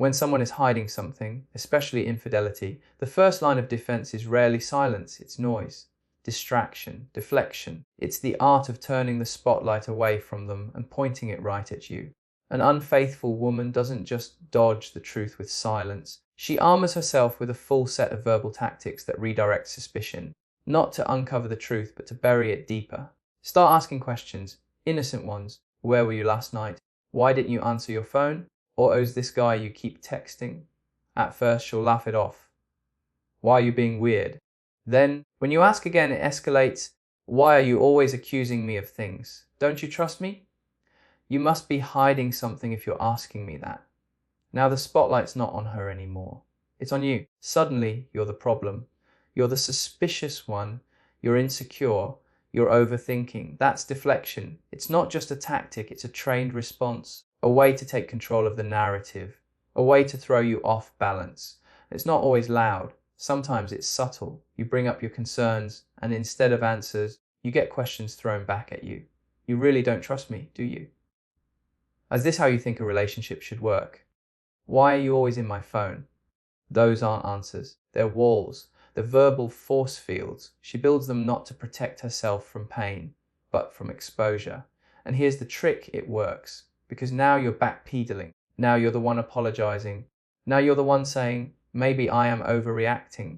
When someone is hiding something, especially infidelity, the first line of defense is rarely silence, it's noise, distraction, deflection. It's the art of turning the spotlight away from them and pointing it right at you. An unfaithful woman doesn't just dodge the truth with silence. She armors herself with a full set of verbal tactics that redirect suspicion, not to uncover the truth, but to bury it deeper. Start asking questions, innocent ones. Where were you last night? Why didn't you answer your phone? Or who's this guy you keep texting? At first, she'll laugh it off. Why are you being weird? Then, when you ask again, it escalates. Why are you always accusing me of things? Don't you trust me? You must be hiding something if you're asking me that. Now the spotlight's not on her anymore. It's on you. Suddenly, you're the problem. You're the suspicious one. You're insecure. You're overthinking. That's deflection. It's not just a tactic, it's a trained response. A way to take control of the narrative. A way to throw you off balance. It's not always loud. Sometimes it's subtle. You bring up your concerns, and instead of answers, you get questions thrown back at you. You really don't trust me, do you? Is this how you think a relationship should work? Why are you always in my phone? Those aren't answers. They're walls. They're verbal force fields. She builds them not to protect herself from pain, but from exposure. And here's the trick, it works. Because now you're backpedaling. Now you're the one apologizing. Now you're the one saying, maybe I am overreacting.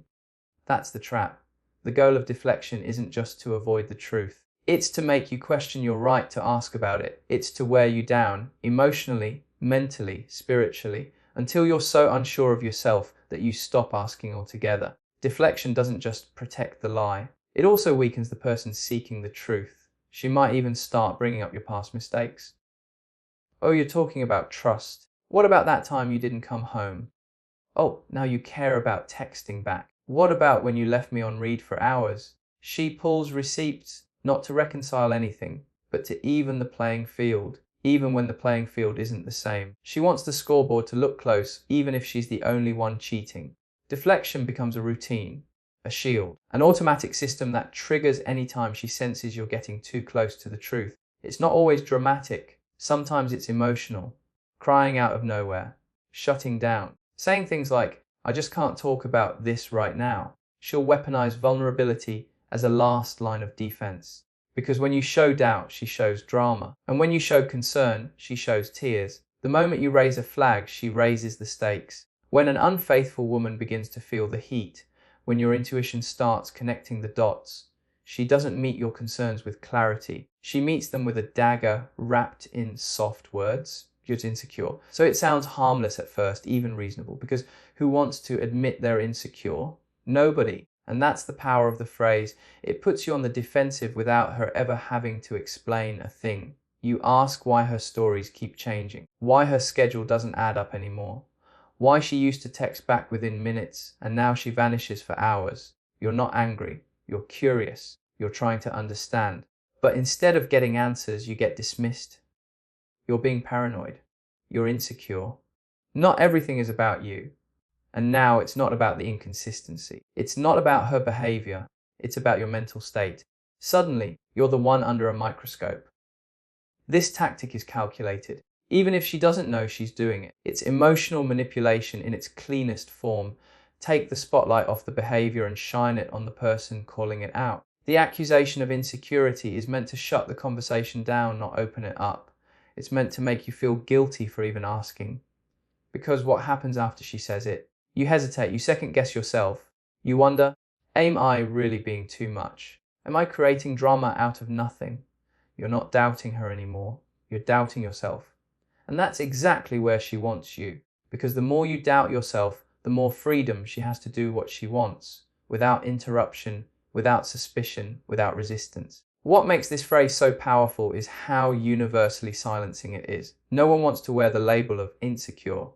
That's the trap. The goal of deflection isn't just to avoid the truth. It's to make you question your right to ask about it. It's to wear you down, emotionally, mentally, spiritually, until you're so unsure of yourself that you stop asking altogether. Deflection doesn't just protect the lie. It also weakens the person seeking the truth. She might even start bringing up your past mistakes. Oh, you're talking about trust. What about that time you didn't come home? Oh, now you care about texting back. What about when you left me on read for hours? She pulls receipts, not to reconcile anything, but to even the playing field, even when the playing field isn't the same. She wants the scoreboard to look close, even if she's the only one cheating. Deflection becomes a routine, a shield, an automatic system that triggers anytime she senses you're getting too close to the truth. It's not always dramatic. Sometimes it's emotional, crying out of nowhere, shutting down, saying things like, I just can't talk about this right now. She'll weaponize vulnerability as a last line of defense. Because when you show doubt, she shows drama. And when you show concern, she shows tears. The moment you raise a flag, she raises the stakes. When an unfaithful woman begins to feel the heat, when your intuition starts connecting the dots, she doesn't meet your concerns with clarity. She meets them with a dagger wrapped in soft words. You're insecure. So it sounds harmless at first, even reasonable, because who wants to admit they're insecure? Nobody. And that's the power of the phrase. It puts you on the defensive without her ever having to explain a thing. You ask why her stories keep changing, why her schedule doesn't add up anymore, why she used to text back within minutes and now she vanishes for hours. You're not angry. You're curious. You're trying to understand. But instead of getting answers, you get dismissed. You're being paranoid. You're insecure. Not everything is about you. And now it's not about the inconsistency. It's not about her behavior. It's about your mental state. Suddenly, you're the one under a microscope. This tactic is calculated, even if she doesn't know she's doing it. It's emotional manipulation in its cleanest form. Take the spotlight off the behavior and shine it on the person calling it out. The accusation of insecurity is meant to shut the conversation down, not open it up. It's meant to make you feel guilty for even asking. Because what happens after she says it? You hesitate, you second guess yourself. You wonder, am I really being too much? Am I creating drama out of nothing? You're not doubting her anymore. You're doubting yourself. And that's exactly where she wants you. Because the more you doubt yourself, the more freedom she has to do what she wants, without interruption, without suspicion, without resistance. What makes this phrase so powerful is how universally silencing it is. No one wants to wear the label of insecure.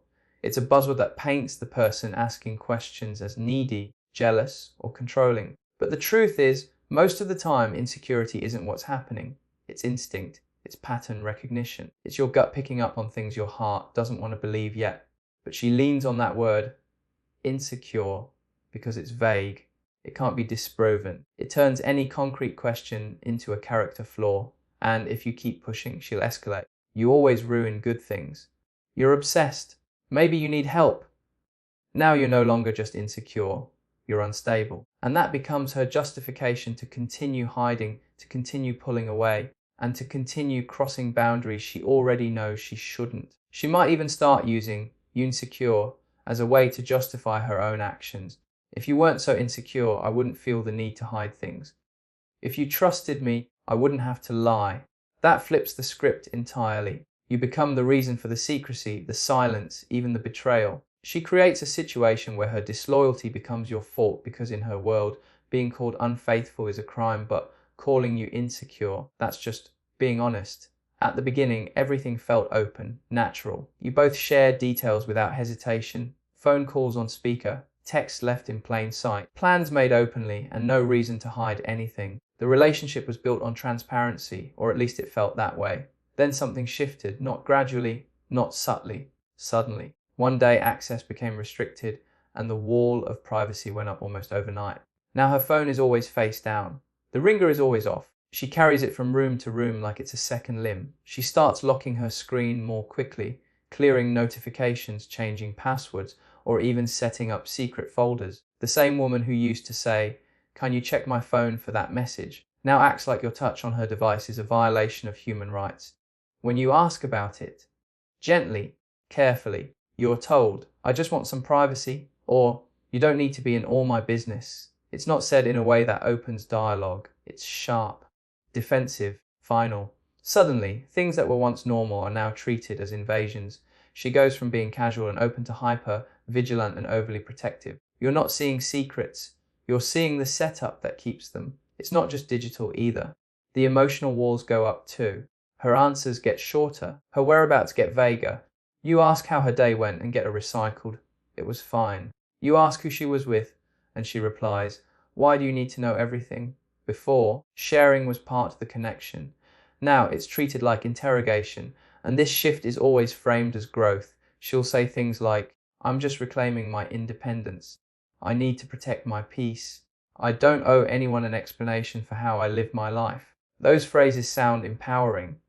It's a buzzword that paints the person asking questions as needy, jealous, or controlling. But the truth is, most of the time, insecurity isn't what's happening. It's instinct. It's pattern recognition. It's your gut picking up on things your heart doesn't want to believe yet. But she leans on that word, insecure, because it's vague. It can't be disproven. It turns any concrete question into a character flaw. And if you keep pushing, she'll escalate. You always ruin good things. You're obsessed. Maybe you need help. Now you're no longer just insecure, you're unstable. And that becomes her justification to continue hiding, to continue pulling away, and to continue crossing boundaries she already knows she shouldn't. She might even start using insecure as a way to justify her own actions. If you weren't so insecure, I wouldn't feel the need to hide things. If you trusted me, I wouldn't have to lie. That flips the script entirely. You become the reason for the secrecy, the silence, even the betrayal. She creates a situation where her disloyalty becomes your fault because in her world, being called unfaithful is a crime, but calling you insecure, that's just being honest. At the beginning, everything felt open, natural. You both shared details without hesitation, phone calls on speaker, texts left in plain sight, plans made openly, and no reason to hide anything. The relationship was built on transparency, or at least it felt that way. Then something shifted, not gradually, not subtly, suddenly. One day access became restricted and the wall of privacy went up almost overnight. Now her phone is always face down. The ringer is always off. She carries it from room to room like it's a second limb. She starts locking her screen more quickly, clearing notifications, changing passwords, or even setting up secret folders. The same woman who used to say, "Can you check my phone for that message?" now acts like your touch on her device is a violation of human rights. When you ask about it, gently, carefully, you're told, "I just want some privacy," or "You don't need to be in all my business." It's not said in a way that opens dialogue. It's sharp, defensive, final. Suddenly, things that were once normal are now treated as invasions. She goes from being casual and open to hyper, vigilant and overly protective. You're not seeing secrets. You're seeing the setup that keeps them. It's not just digital either. The emotional walls go up too. Her answers get shorter. Her whereabouts get vaguer. You ask how her day went and get a recycled, "It was fine." You ask who she was with, and she replies, "Why do you need to know everything?" Before, sharing was part of the connection. Now it's treated like interrogation, and this shift is always framed as growth. She'll say things like, "I'm just reclaiming my independence. I need to protect my peace. I don't owe anyone an explanation for how I live my life." Those phrases sound empowering,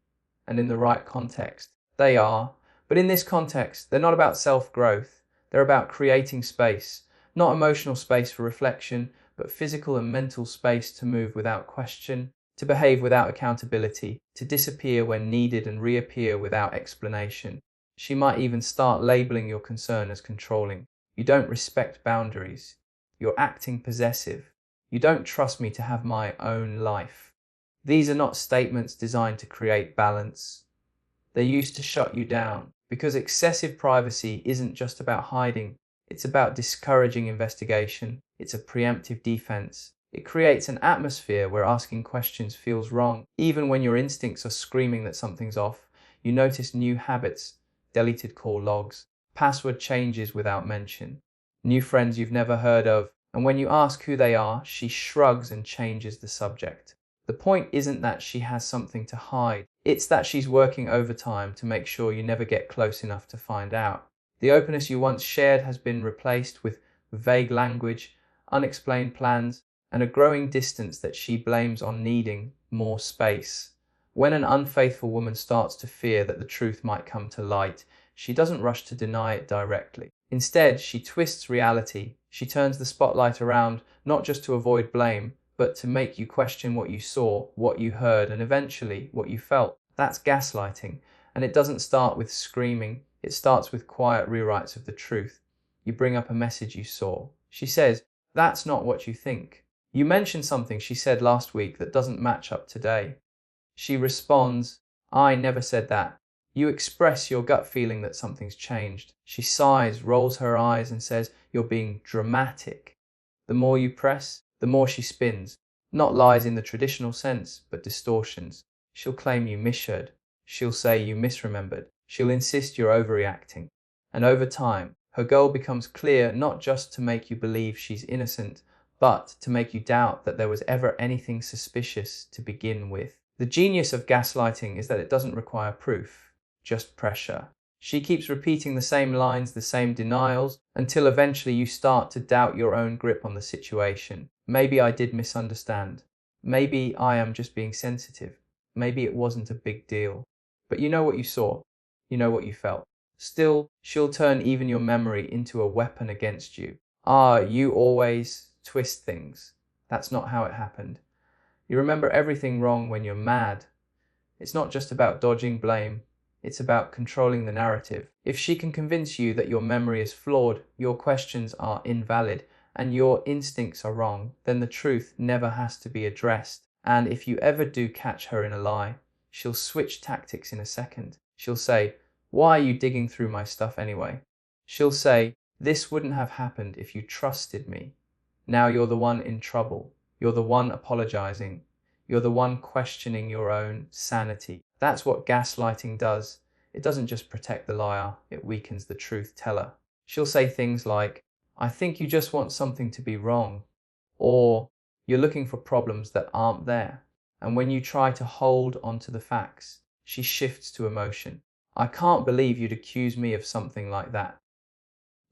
and in the right context, they are. But in this context, they're not about self-growth. They're about creating space. Not emotional space for reflection, but physical and mental space to move without question, to behave without accountability, to disappear when needed and reappear without explanation. She might even start labeling your concern as controlling. "You don't respect boundaries. You're acting possessive. You don't trust me to have my own life." These are not statements designed to create balance. They're used to shut you down, because excessive privacy isn't just about hiding. It's about discouraging investigation. It's a preemptive defense. It creates an atmosphere where asking questions feels wrong. Even when your instincts are screaming that something's off, you notice new habits, deleted call logs, password changes without mention, new friends you've never heard of, and when you ask who they are, she shrugs and changes the subject. The point isn't that she has something to hide. It's that she's working overtime to make sure you never get close enough to find out. The openness you once shared has been replaced with vague language, unexplained plans, and a growing distance that she blames on needing more space. When an unfaithful woman starts to fear that the truth might come to light, she doesn't rush to deny it directly. Instead, she twists reality. She turns the spotlight around, not just to avoid blame, but to make you question what you saw, what you heard, and eventually what you felt. That's gaslighting, and it doesn't start with screaming. It starts with quiet rewrites of the truth. You bring up a message you saw. She says, "That's not what you think." You mention something she said last week that doesn't match up today. She responds, "I never said that." You express your gut feeling that something's changed. She sighs, rolls her eyes, and says, "You're being dramatic." The more you press, the more she spins. Not lies in the traditional sense, but distortions. She'll claim you misheard. She'll say you misremembered. She'll insist you're overreacting. And over time, her goal becomes clear, not just to make you believe she's innocent, but to make you doubt that there was ever anything suspicious to begin with. The genius of gaslighting is that it doesn't require proof, just pressure. She keeps repeating the same lines, the same denials, until eventually you start to doubt your own grip on the situation. Maybe I did misunderstand. Maybe I am just being sensitive. Maybe it wasn't a big deal. But you know what you saw. You know what you felt. Still, she'll turn even your memory into a weapon against you. Ah, you always twist things. That's not how it happened. You remember everything wrong when you're mad. It's not just about dodging blame. It's about controlling the narrative. If she can convince you that your memory is flawed, your questions are invalid, and your instincts are wrong, then the truth never has to be addressed. And if you ever do catch her in a lie, she'll switch tactics in a second. She'll say, "Why are you digging through my stuff anyway?" She'll say, "This wouldn't have happened if you trusted me. Now you're the one in trouble. You're the one apologizing. You're the one questioning your own sanity." That's what gaslighting does. It doesn't just protect the liar, it weakens the truth teller. She'll say things like, "I think you just want something to be wrong," or "You're looking for problems that aren't there." And when you try to hold onto the facts, she shifts to emotion. "I can't believe you'd accuse me of something like that.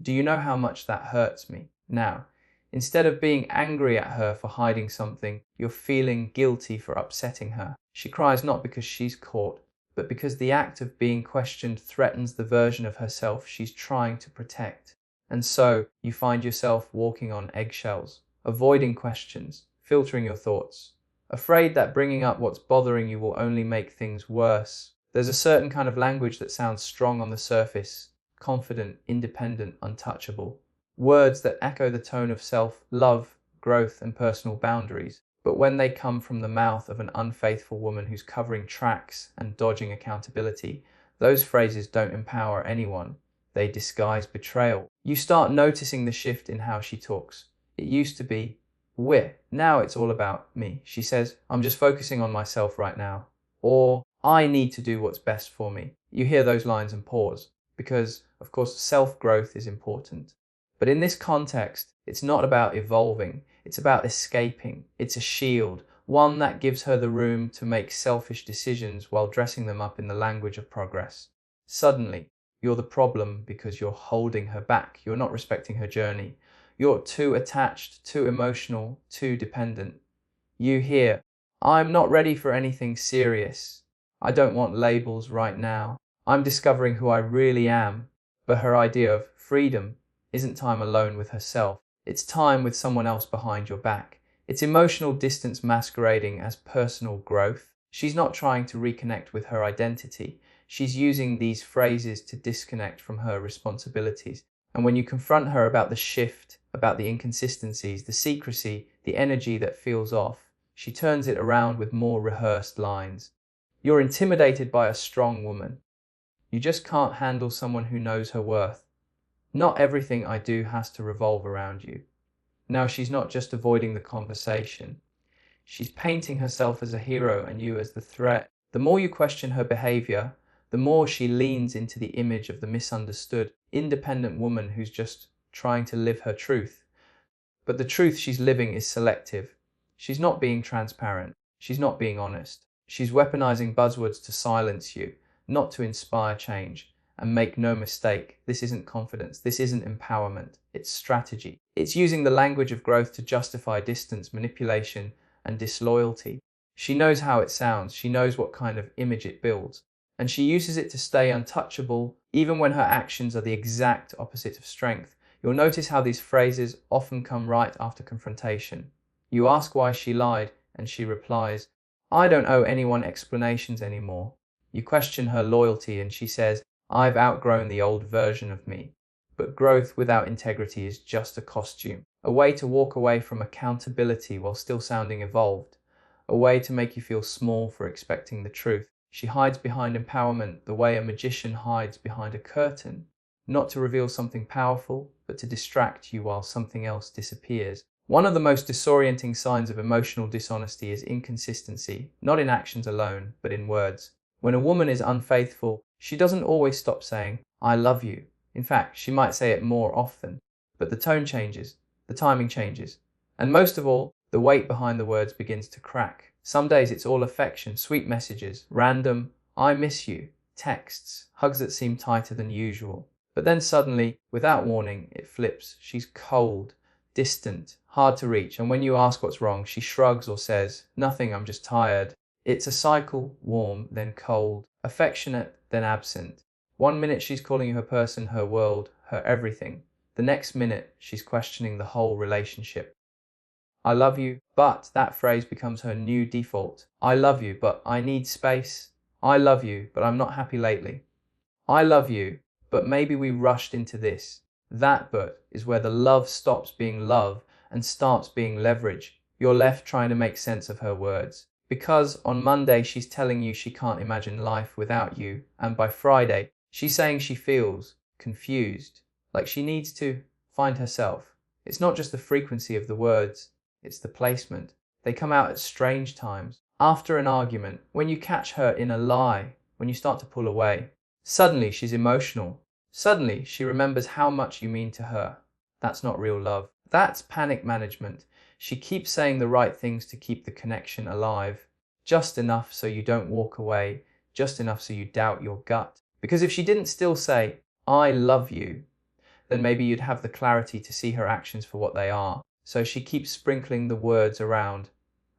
Do you know how much that hurts me?" Now, instead of being angry at her for hiding something, you're feeling guilty for upsetting her. She cries not because she's caught, but because the act of being questioned threatens the version of herself she's trying to protect. And so, you find yourself walking on eggshells, avoiding questions, filtering your thoughts, afraid that bringing up what's bothering you will only make things worse. There's a certain kind of language that sounds strong on the surface, confident, independent, untouchable. Words that echo the tone of self-love, growth, and personal boundaries. But when they come from the mouth of an unfaithful woman who's covering tracks and dodging accountability, those phrases don't empower anyone. They disguise betrayal. You start noticing the shift in how she talks. It used to be, "We're." Now it's all about me. She says, "I'm just focusing on myself right now." Or, "I need to do what's best for me." You hear those lines and pause, because, of course, self-growth is important. But in this context, it's not about evolving, it's about escaping. It's a shield, one that gives her the room to make selfish decisions while dressing them up in the language of progress. Suddenly, you're the problem because you're holding her back. You're not respecting her journey. You're too attached, too emotional, too dependent. You hear, "I'm not ready for anything serious. I don't want labels right now. I'm discovering who I really am." But her idea of freedom isn't time alone with herself. It's time with someone else behind your back. It's emotional distance masquerading as personal growth. She's not trying to reconnect with her identity. She's using these phrases to disconnect from her responsibilities. And when you confront her about the shift, about the inconsistencies, the secrecy, the energy that feels off, she turns it around with more rehearsed lines. "You're intimidated by a strong woman. You just can't handle someone who knows her worth. Not everything I do has to revolve around you." Now she's not just avoiding the conversation. She's painting herself as a hero and you as the threat. The more you question her behavior, the more she leans into the image of the misunderstood, independent woman who's just trying to live her truth. But the truth she's living is selective. She's not being transparent. She's not being honest. She's weaponizing buzzwords to silence you, not to inspire change. And make no mistake, this isn't confidence, this isn't empowerment, it's strategy. It's using the language of growth to justify distance, manipulation, and disloyalty. She knows how it sounds, she knows what kind of image it builds, and she uses it to stay untouchable, even when her actions are the exact opposite of strength. You'll notice how these phrases often come right after confrontation. You ask why she lied, and she replies, "I don't owe anyone explanations anymore." You question her loyalty, and she says, "I've outgrown the old version of me." But growth without integrity is just a costume, a way to walk away from accountability while still sounding evolved, a way to make you feel small for expecting the truth. She hides behind empowerment the way a magician hides behind a curtain, not to reveal something powerful, but to distract you while something else disappears. One of the most disorienting signs of emotional dishonesty is inconsistency, not in actions alone, but in words. When a woman is unfaithful, she doesn't always stop saying, "I love you." In fact, she might say it more often. But the tone changes, the timing changes, and most of all, the weight behind the words begins to crack. Some days it's all affection, sweet messages, random, "I miss you," texts, hugs that seem tighter than usual. But then suddenly, without warning, it flips. She's cold, distant, hard to reach, and when you ask what's wrong, she shrugs or says, "Nothing, I'm just tired." It's a cycle, warm, then cold, affectionate, then absent. One minute she's calling you her person, her world, her everything. The next minute she's questioning the whole relationship. I love you, but that phrase becomes her new default. I love you, but I need space. I love you, but I'm not happy lately. I love you, but maybe we rushed into this. That but is where the love stops being love and starts being leverage. You're left trying to make sense of her words. Because on Monday she's telling you she can't imagine life without you, and by Friday she's saying she feels confused, like she needs to find herself. It's not just the frequency of the words, it's the placement. They come out at strange times. After an argument, when you catch her in a lie, when you start to pull away. Suddenly she's emotional. Suddenly she remembers how much you mean to her. That's not real love. That's panic management. She keeps saying the right things to keep the connection alive. Just enough so you don't walk away. Just enough so you doubt your gut. Because if she didn't still say, I love you, then maybe you'd have the clarity to see her actions for what they are. So she keeps sprinkling the words around,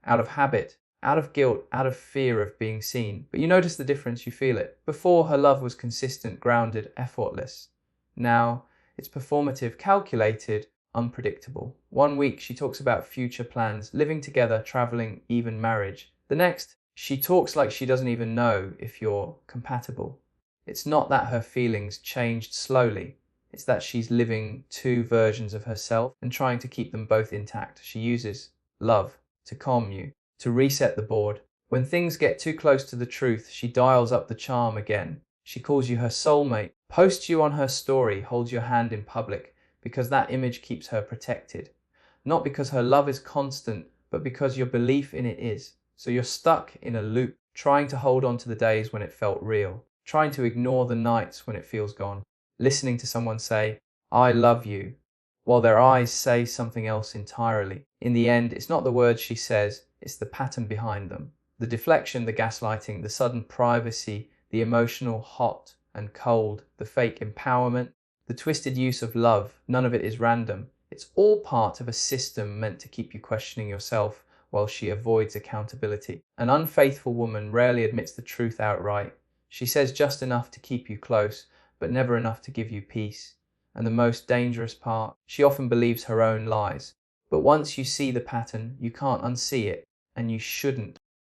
out of habit, out of guilt, out of fear of being seen. But you notice the difference, you feel it. Before, her love was consistent, grounded, effortless. Now, it's performative, calculated, unpredictable. One week, she talks about future plans, living together, traveling, even marriage. The next, she talks like she doesn't even know if you're compatible. It's not that her feelings changed slowly. It's that she's living two versions of herself and trying to keep them both intact. She uses love to calm you, to reset the board. When things get too close to the truth, she dials up the charm again. She calls you her soulmate, posts you on her story, holds your hand in public, because that image keeps her protected. Not because her love is constant, but because your belief in it is. So you're stuck in a loop, trying to hold on to the days when it felt real, trying to ignore the nights when it feels gone. Listening to someone say, I love you, while their eyes say something else entirely. In the end, it's not the words she says, it's the pattern behind them. The deflection, the gaslighting, the sudden privacy, the emotional hot and cold, the fake empowerment, the twisted use of love, none of it is random. It's all part of a system meant to keep you questioning yourself while she avoids accountability. An unfaithful woman rarely admits the truth outright. She says just enough to keep you close, but never enough to give you peace. And the most dangerous part, she often believes her own lies. But once you see the pattern, you can't unsee it, and you shouldn't.